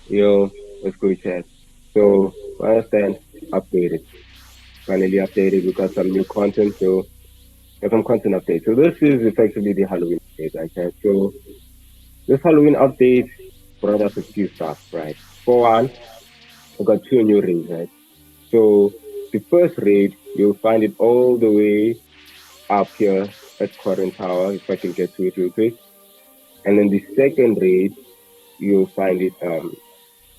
Yo, what's good, chat? So, I understand updated. Finally updated. We got some new content. So, got some content update. So, this is effectively the Halloween update, right, chat? So, this Halloween update brought us a few stuff, right? For one, we got two new raids, right? So, the first raid, you'll find it all the way up here at Current Tower, if I can get to it real quick. And then the second raid, you'll find it,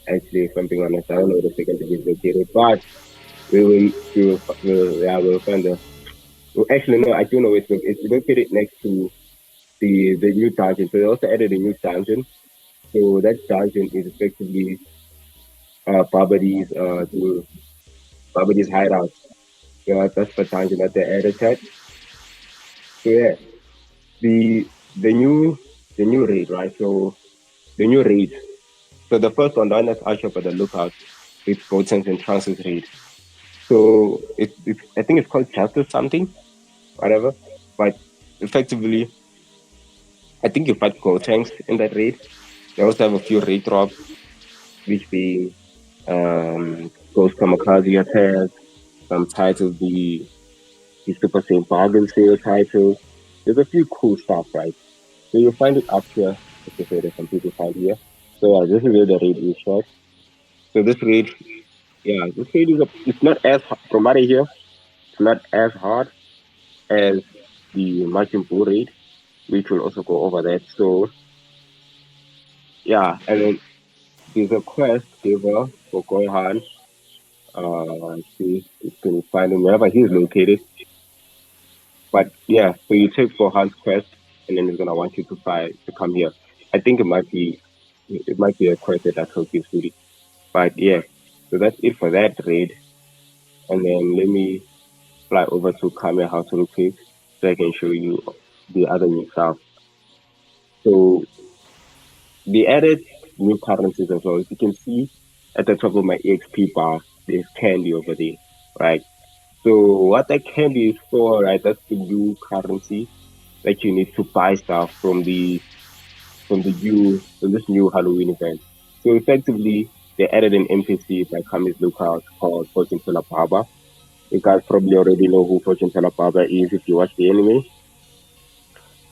actually, if I'm being honest, I don't know where the second raid is located, but yeah, we'll find the. Well, actually, no, I do know it's located next to the new dungeon. So they also added a new dungeon. So that dungeon is effectively Barbari's hideout. Yeah, that's the dungeon that they added. That. So yeah, the the new the new raid, right? So the new raid. So the first one, the one that's Usher for the lookout, it's Gotenks and Trances raid. So it's I think it's called Justice something, whatever. But effectively, I think you fight Gotenks in that raid. They also have a few raid drops, which being Ghost Kamikaze attack, some titles, the Super Saiyan Bargain Sale title. There's a few cool stuff, right? So you'll find it up here. Okay, so there's some people find here. So yeah, this is where the raid is short. So this raid, yeah, this raid it's not as from what I hear, it's not as hard as the Majin Buu raid, which will also go over that. So yeah, and then there's a quest giver for Gohan. See, you can find him wherever he's located. But yeah, so you take Gohan's quest, and then he's gonna want you to find to come here. I think it might be a quest that I told you, Sudi. But yeah, so that's it for that raid. And then let me fly over to Kame House real quick so I can show you the other new stuff. So they added new currencies as well. As you can see at the top of my EXP bar, there's candy over there, right? So what that candy is for, right? That's the new currency that you need to buy stuff from this new Halloween event. So effectively, they added an NPC by Kami's Lookout called Fortune Teller Baba. You guys probably already know who Fortune Teller Baba is if you watch the anime.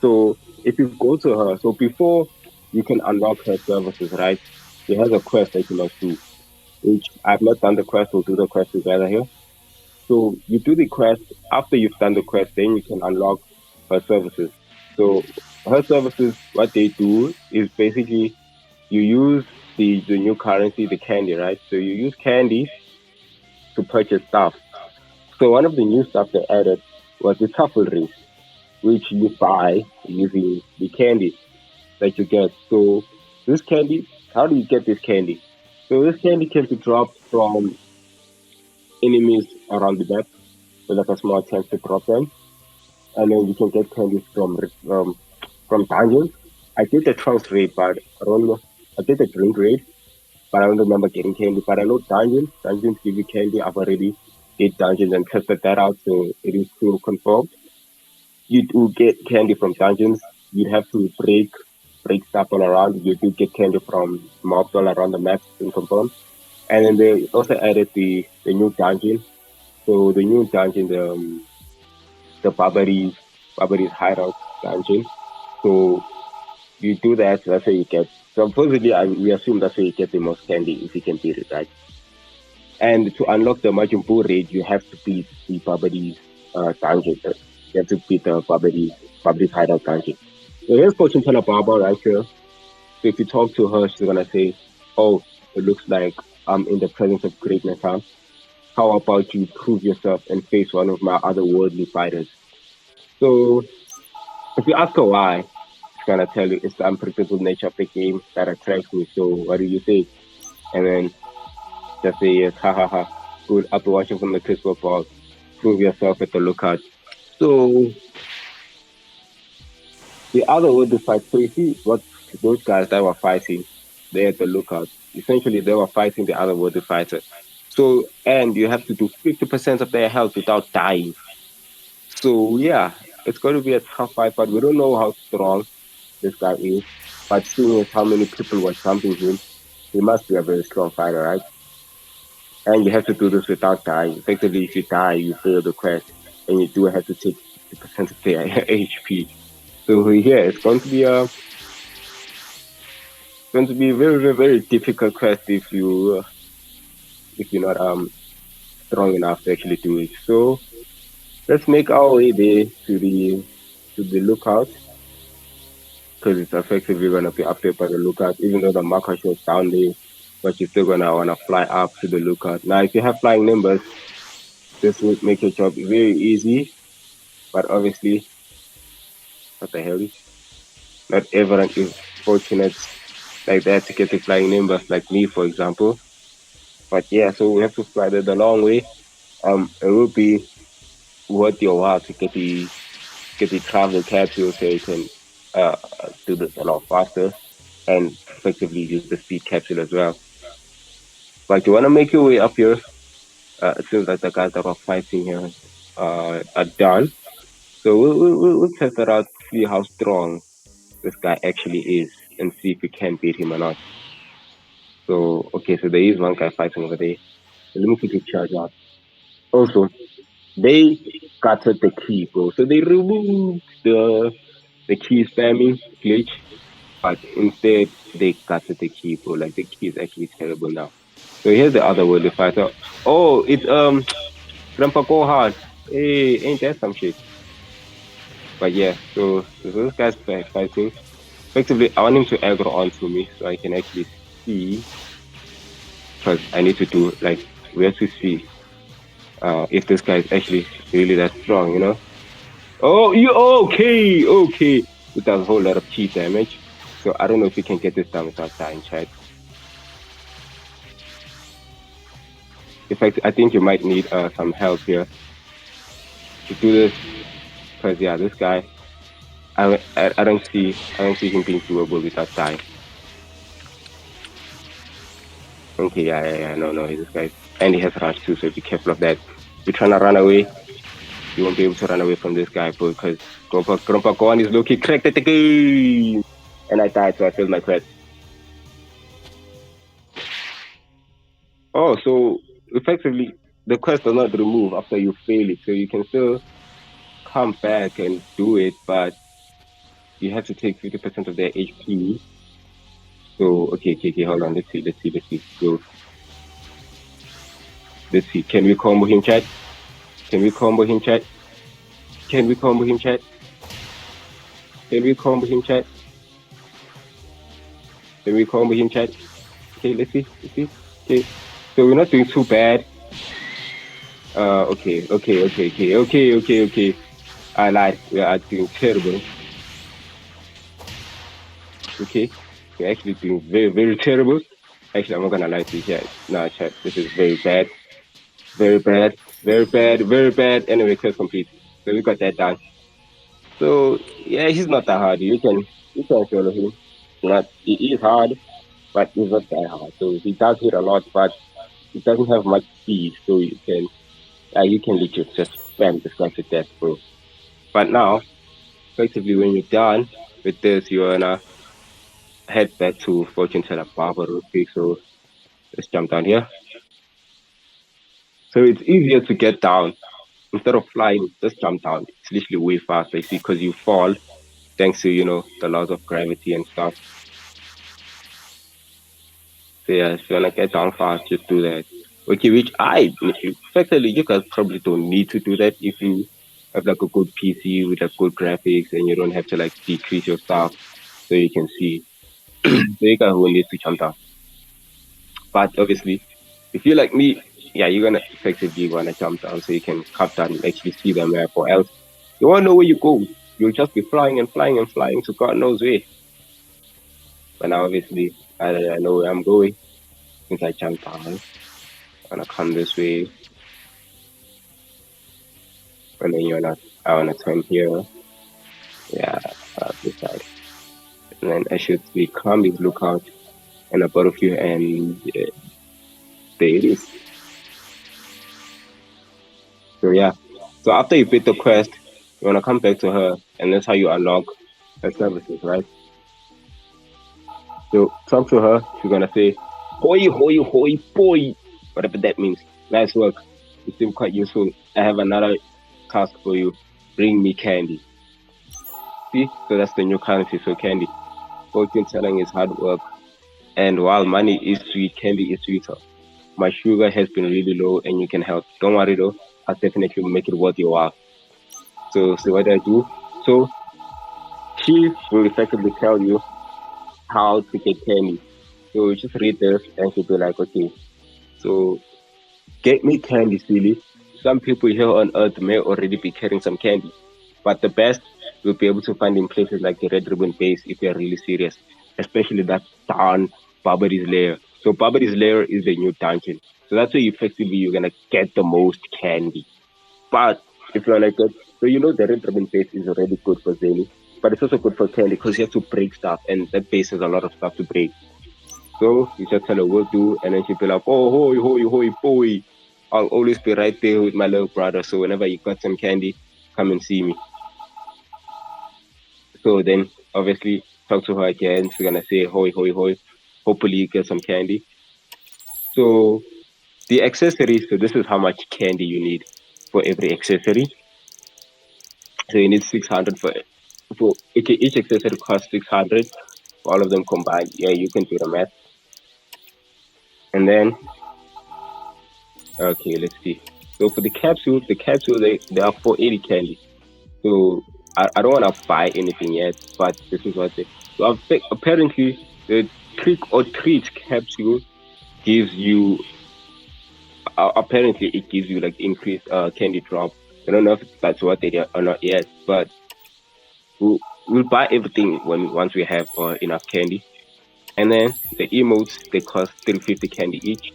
So if you go to her, so before you can unlock her services, right? She has a quest that you must do, which I've not done the quest. We'll do the quest together here. So you do the quest. After you've done the quest, then you can unlock her services. So her services, what they do is basically you use the new currency, the candy, right? So you use candy to purchase stuff. So one of the new stuff they added was the truffle ring, which you buy using the candy that you get. So this candy, how do you get this candy? So this candy can be dropped from enemies around the map, so like a small chance to drop them, and then you can get candies from dungeons. I did the trunks raid, but I don't know. I did the drink raid, but I don't remember getting candy. But I know dungeons give you candy. I've already did dungeons and tested that out, so it is still confirmed. You do get candy from dungeons. You'd have to break stuff all around. You do get candy from mobs all around the map, in confirmed. And then they also added the new dungeon. So the new dungeon, the Barbari's hideout dungeon. So you do that. That's where you get. So supposedly, we assume that's where you get the most candy if you can beat it, right? And to unlock the Majin Buu raid, you have to beat the Barbari's dungeon. You have to beat the Barbari's hideout dungeon. So here's Fortune Teller Baba right here. So if you talk to her, she's gonna say, "Oh, it looks like I'm in the presence of greatness, huh? How about you prove yourself and face one of my other worldly fighters?" So if you ask her why, she's gonna tell you it's the unpredictable nature of the game that attracts me. So what do you say? And then just say yes, ha ha ha. Good, I'll be watching from the crystal ball. Prove yourself at the lookout. So the other would be fight. So you see what those guys that were fighting, they at the lookout. Essentially, they were fighting the other worthy fighter. So and you have to do 50% of their health without dying. So yeah, it's going to be a tough fight, but we don't know how strong this guy is. But seeing as how many people were jumping him, He must be a very strong fighter, right? And you have to do this without dying. Effectively, if you die, you fail the quest, and you do have to take 50% of their HP. So yeah, it's going to be a very, very, very difficult quest if you're not strong enough to actually do it. So let's make our way there to the lookout because it's effectively gonna be up there by the lookout, even though the marker shows down there, but you're still gonna wanna fly up to the lookout. Now, if you have flying numbers, this would make your job very easy, but obviously, what the hell? Not everyone is fortunate like that to get the flying numbers, like me, for example. But yeah, so we have to fly the long way. It will be worth your while to get the travel capsule so you can do this a lot faster and effectively use the speed capsule as well. But you want to make your way up here. It seems like the guys that are fighting here are done. So we'll test it out, see how strong this guy actually is, and see if we can beat him or not. So okay, so there is one guy fighting over there. So let me quickly charge out. Also, they gutted the key, bro. So they removed the key spamming glitch, but instead they gutted the key, bro. Like the key is actually terrible now. So here's the other worldly fighter. Oh, it's Grandpa Gohan. Hey, ain't that some shit? But yeah, so this guy's fighting. Effectively, I want him to aggro onto me so I can actually see. Because I need to do like we have to see if this guy is actually really that strong, you know. Oh, you okay? Okay, it does a whole lot of key damage. So I don't know if you can get this done without dying, chat. In fact, I think you might need some help here to do this. Because yeah, this guy, I don't see him being doable without dying. Okay, yeah. No, this guy, and he has rush too, so be careful of that. If you're trying to run away, you won't be able to run away from this guy, bro, because Grandpa Gohan is low-key cracked at the game. And I died, so I failed my quest. Oh, so effectively, the quest does not remove after you fail it, so you can still come back and do it, but you have to take 50% of their HP. So, okay, hold on, let's see. So, let's see, can we combo him, chat? Can we combo him, chat? Can we combo him, chat? Can we combo him, chat? Can we combo him, chat? Okay, let's see. Okay, so we're not doing too bad. Okay. I lied. We are doing terrible. Okay, we're actually doing very, very terrible. Actually, I'm not gonna lie to you, chat. Nah, chat, this is very bad. Very bad. Anyway, quest complete. So we got that done. So yeah, he's not that hard. You can follow him. Not he is hard, but he's not that hard. So he does hit a lot, but he doesn't have much speed. So you can legit just spam this guy to death, bro. But now, effectively, when you're done with this, you're gonna head back to Fortune Teller Barber real quick. So let's jump down here. So it's easier to get down instead of flying. Just jump down. It's literally way faster. You see, because you fall thanks to the laws of gravity and stuff. So yeah, if you wanna get down fast, just do that. Okay, which effectively you guys probably don't need to do that if you have like a good PC with like good graphics and you don't have to like decrease your stuff so you can see. So you guys will need to jump down. But obviously, if you're like me, yeah, you're gonna effectively wanna jump down so you can cut down and actually see the map, or else you won't know where you go. You'll just be flying to God knows where. But now obviously I know where I'm going since I jumped down. I'm gonna come this way, and then I wanna turn here. Yeah, this side. And then I should see Combi's lookout and a butterfly, and there it is. So yeah. So after you beat the quest, you wanna come back to her, and that's how you unlock her services, right? So talk to her. She's gonna say, Hoi, hoi, hoi, boy. Whatever that means. Nice work. You seem quite useful. I have another task for you. Bring me candy. See? So that's the new currency. So candy. Fortune telling is hard work. And while money is sweet, candy is sweeter. My sugar has been really low and you can help. Don't worry though. I'll definitely make it worth your while. So what do I do? So she will effectively tell you how to get candy. So you just read this and she'll be like, okay, so get me candy, silly. Some people here on earth may already be carrying some candy, but the best you'll be able to find in places like the Red Ribbon Base if you're really serious, especially that darn Barbary's Lair. So Barbary's Lair is the new dungeon. So that's where effectively you're gonna get the most candy. But if you wanna get, so you know the Red Ribbon Base is already good for Zeni, but it's also good for candy because you have to break stuff, and that base has a lot of stuff to break. So you just tell her will do, and then she'll be like, oh, hoi, hoi, hoi, boy. I'll always be right there with my little brother. So whenever you got some candy, come and see me. So then obviously talk to her again. She's gonna say hoi, hoi, hoi. Hopefully you get some candy. So the accessories, so this is how much candy you need for every accessory. So you need 600 for okay, each accessory costs 600 for all of them combined. Yeah, you can do the math. And then okay, let's see. So for the capsule they are 480 candy. So I don't want to buy anything yet, but this is what they. So apparently the trick or treat capsule gives you. Apparently it gives you like increased candy drop. I don't know if that's what they did or not yet, but we'll buy everything when once we have enough candy. And then the emotes they cost 350 candy each.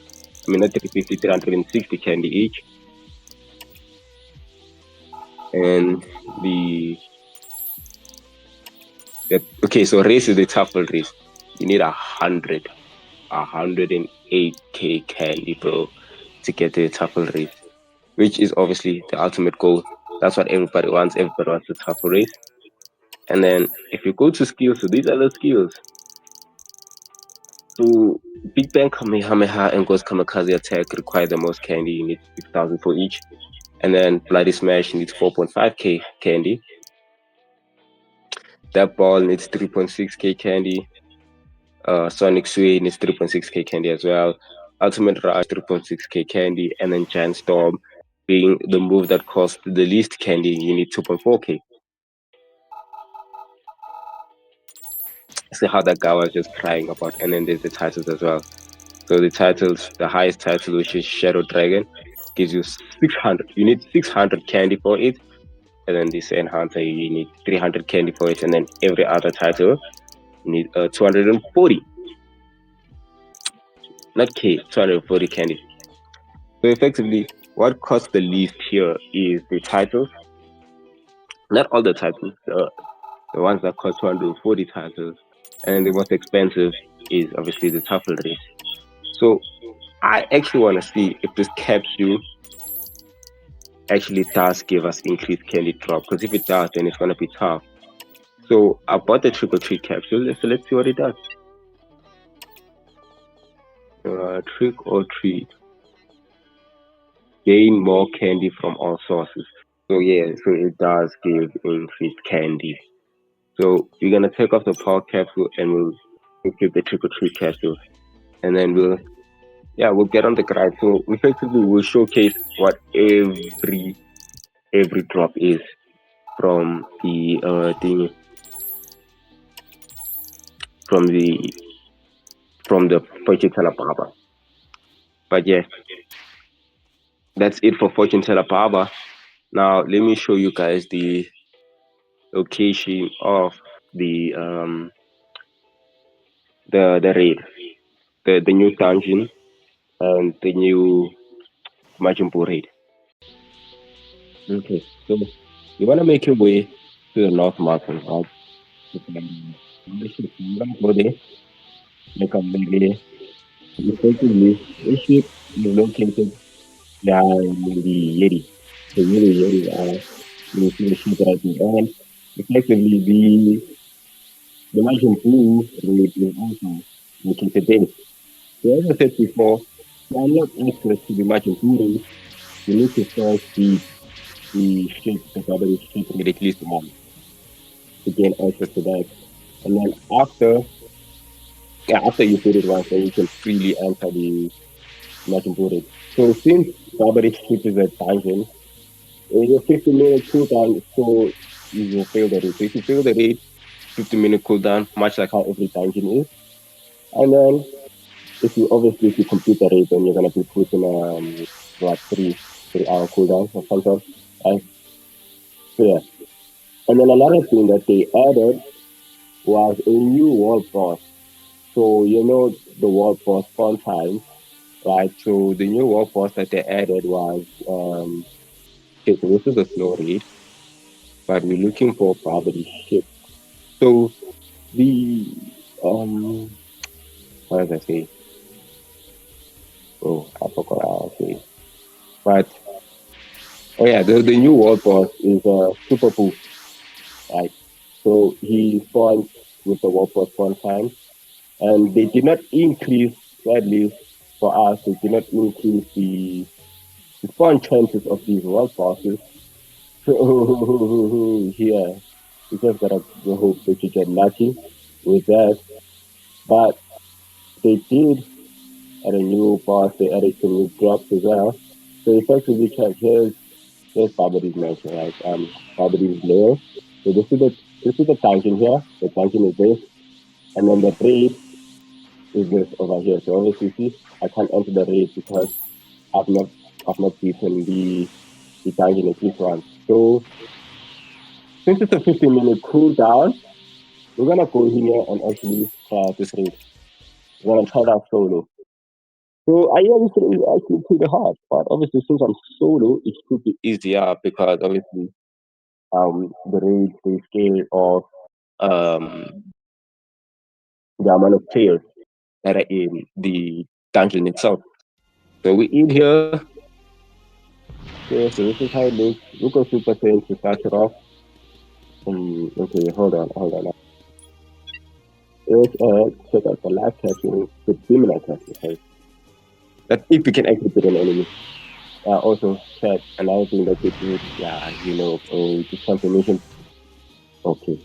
I mean not 350, 360 candy each. And okay, so race is the truffle race. You need 108k candy, bro, to get the truffle race, which is obviously the ultimate goal. That's what everybody wants. Everybody wants the truffle race. And then if you go to skills, so these are the skills. So Big Bang Kamehameha and Ghost Kamikaze attack require the most candy. You need 6,000 for each. And then Bloody Smash needs 4.5k candy. That ball needs 3.6k candy. Sonic Sway needs 3.6k candy as well. Ultimate Rush 3.6k candy, and then Giant Storm being the move that costs the least candy, you need 2.4k. See how that guy was just crying about, and then there's the titles as well. So the titles, the highest title, which is Shadow Dragon, gives you 600. You need 600 candy for it, and then the Sand Hunter, you need 300 candy for it, and then every other title, you need 240. Not K, 240 candy. So effectively, what costs the least here is the titles. Not all the titles, the ones that cost 240 titles. And then the most expensive is obviously the truffle race. So I actually want to see if this capsule actually does give us increased candy drop. Because if it does, then it's going to be tough. So I bought the trick or treat capsule. So let's see what it does. Trick or treat. Gain more candy from all sources. So yeah, so it does give increased candy. So we're gonna take off the power capsule and we'll keep the trick or treat capsule, and then we'll get on the grind. So effectively we'll showcase what every drop is from from the from the fortune teller Baba. But yeah, that's it for fortune teller Baba. Now let me show you guys the location of the raid, the new dungeon and the new Majumbu raid. Okay, so you want to make your way to the North Mountain, right? You want to go there, make a maybe effectively the ship is located behind the Yeti. The Yeti, you see the ship right there. And effectively the Majumbu raid is also located there. So as I said before, to unlock access to the margin building, you need to first the shape, the property shape ridiculously small to gain access to that. And then after you put it once, then you can freely enter the margin building. So since property shape is a dungeon, in your 50-minute cooldown, so you will fail the raid. So if you fail the raid, 50-minute cooldown, much like how every dungeon is. And then if you complete the raid, then you're gonna be put in what 3 hour cooldown or something. And so yeah. And then another thing that they added was a new world boss. So you know the world boss fun time, right? So the new world boss that they added was okay, so this is a slow raid, but we're looking for property ship. So the what does I say? Oh, I forgot how to say. But oh yeah, the new world boss is super boost, right? So he spawned with the world boss one time, and they did not increase, sadly for us, they did not increase the spawn chances of these world bosses. So yeah, you just gotta hope that you get lucky with that. But they did add a new boss, they added some new drops as well. So effectively, here's Barbari's mansion, right? Barbari's lair. So this is the dungeon here. The dungeon is this, and then the raid is this over here. So obviously, see, I can't enter the raid because I've not I've not beaten the dungeon at least once. So since it's a 15-minute cooldown, we're gonna go here and actually try out this raid. We're gonna try it out solo. So I yeah, this raid is actually pretty hard, but obviously since I'm solo, it should be easier because obviously the raid the scale of um the amount of players that are in the dungeon itself. So we in here. Okay, so this is how it looks. We go Super Saiyan to start it off. Okay, hold on. Let's check out the live caption, the criminal caption. Okay, that if you can actually put an enemy. Also, chat another thing that they do. Yeah, the confirmation. Okay,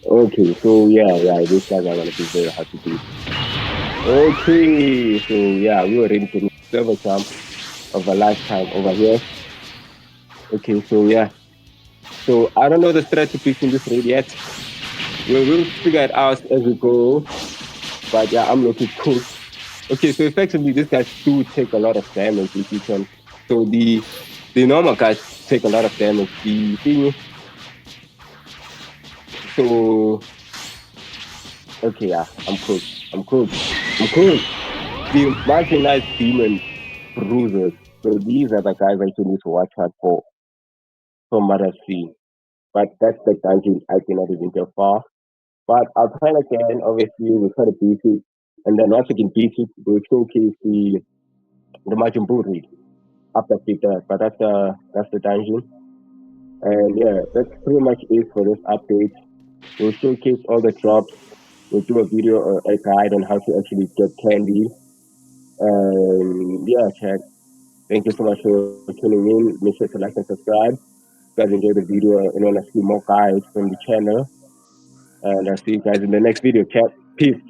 okay. So yeah, these guys are gonna be very hard to beat. Okay, so yeah, we already getting server jump of a lifetime over here. Okay, so yeah. So I don't know the strategies in this raid yet. We'll figure it out as we go. But yeah, I'm looking cool. Okay, so effectively these guys do take a lot of damage if you can. So the normal guys take a lot of damage. The thing so okay, yeah, I'm cool. I'm cool. I'm cool. The marginalized demon bruisers. So these are the guys I need to watch out for from what I've seen. But that's the dungeon I cannot even get far. But I'll try again. Obviously, we'll try to beat it. And then once we can beat it, we'll showcase the Majin Buu raid after beat that. But that's the dungeon. And yeah, that's pretty much it for this update. We'll showcase all the drops. We'll do a video or a guide on how to actually get candy. Yeah, chat. Thank you so much for tuning in. Make sure to like and subscribe. If you guys enjoyed the video and want to see more guides from the channel. And I'll see you guys in the next video, chat. Peace.